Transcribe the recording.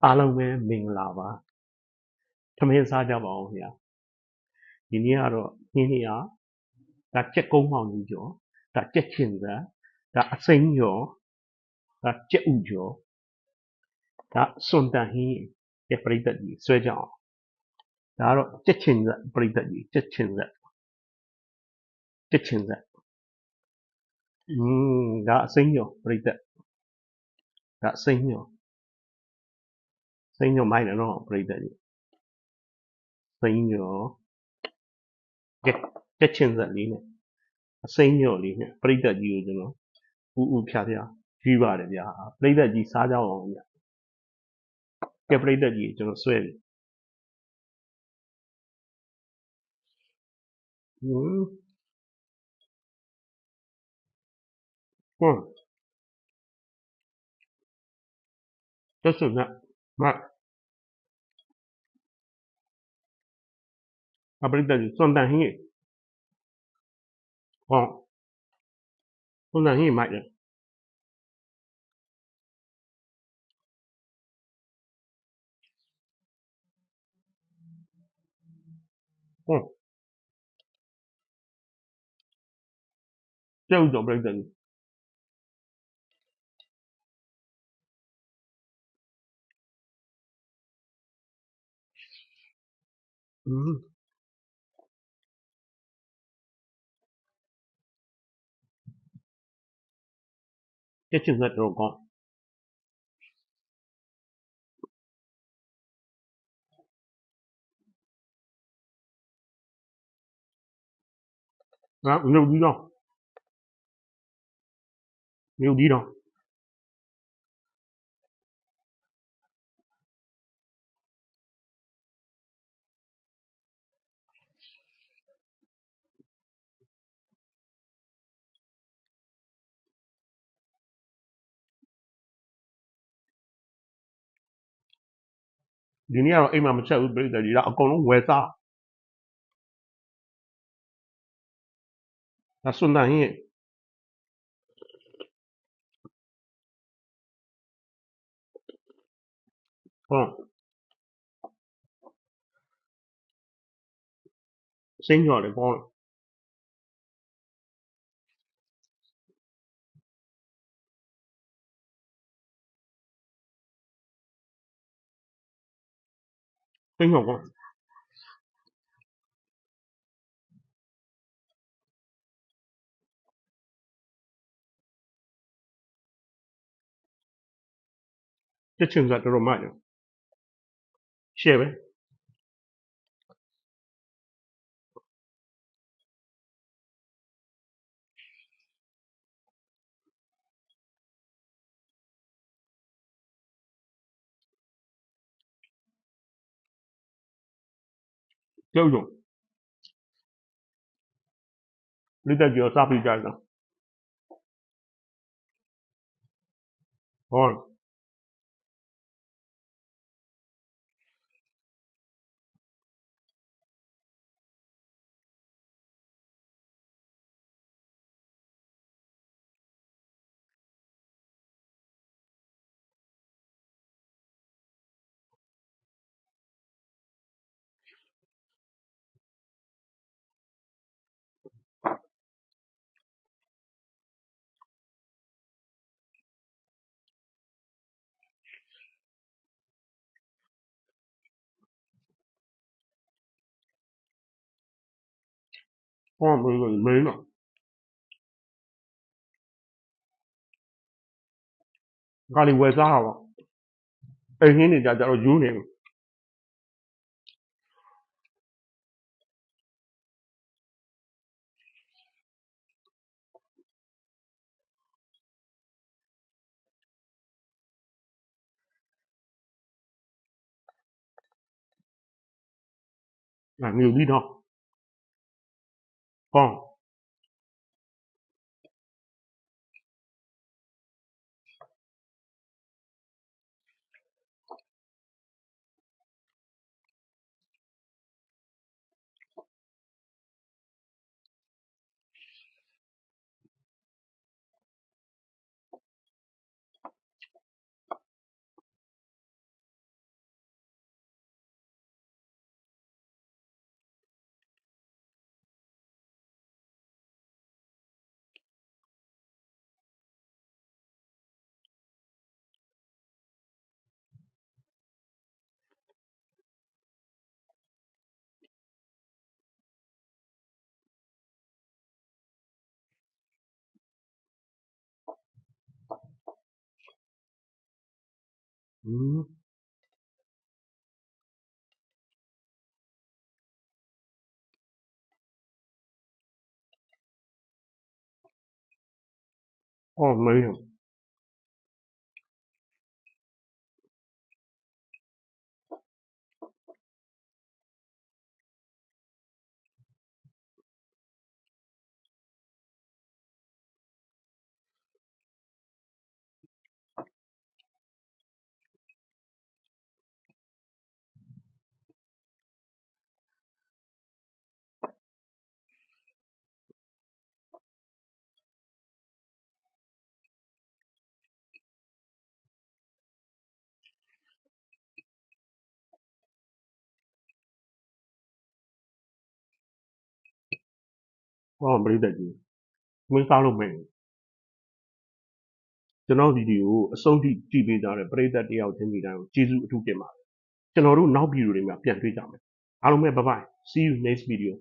အားလုံးပဲမင်္ဂလာပါထမင်းစားကြပါအောင်ဗျာဒီနေ့ကတော့ညင်းနေရဒါကြက်ကုန်းမောင်ကြီးကျော်ဒါကြက်ချင်သာဒါအစိမ်းကျော်ဒါကြက်ဥကျော်ဒါစွန်တန်ဟင်းရဲ့ပရိသတ်ကြီးဆွဲကြအောင်ဒါကတော့ကြက်ချင်သာပရိသတ်ကြီးကြက်ချင်သာဒါအစိမ်းကျော်ပရိသတ်ဒါအစိမ်းကျော်မိုက်တယ်နော်ပရိသတ်ကြီးစိမ်းကျော်ကြက်ချင်သာလေးနဲ့အစိမ်းကျော်လေးနဲ့ပရိသတ်ကြီးကိုကျွန်တော်ဥဖြာရွေးပါတယ်ဗျာပရိသတ်ကြီးစားကြအောင်ဗျာကဲပရိသတ်ကြီးကျွန်တော်ဆွဲပြီတက်စနဲ့မအပရိသတ်ကြီးစွန်တန်ဟင်းဟောစွန်တန်ဟင်းမိုက်တယ်ကြက်ဥကျော်ပရိသတ်ကြီးကြက်ချင်သက်တော်ကောင်းငါမြုပ်ပြီးတော့ဒီနေ့ကတော့အိမ်မှာမချက်ဘူးပရိသတ်ကြီးဒါအကုန်လုံးဝယ်စားဒါစွန်တန်ဟင်းဟောစိမ်းကျော်တယ်ကောင်းစိမ်းကျော်ကောင်းကြက်ချင်သက်တော်မိုက်တယ်ရှယ်ပဲကြက်ဥကျော်ပရိသတ်ကြီးကိုစားပြီးကြတယ်ဟောပရိသတ်ကြီးမင်းတော့ဒါလေးဝယ်စားတာပေါ့အိမ်ဟင်းတွေကြတော့ယူနေမြုပ်ပြီးတော့ကောင်း哦，没有，哦，没得的，没搞了没。ကျွန်တော်ဗီဒီယိုကိုအဆုံးထိကြည့်ပေးကြတဲ့ပရိသတ်တယောက်ချင်းဒီတိုင်းကိုကျေးဇူးအထူးတင်ပါတယ်ကျွန်တော်တို့နောက်ဗီဒီယိုတွေမှာပြန်တွေ့ကြမယ်အားလုံးပဲ bye bye see you next video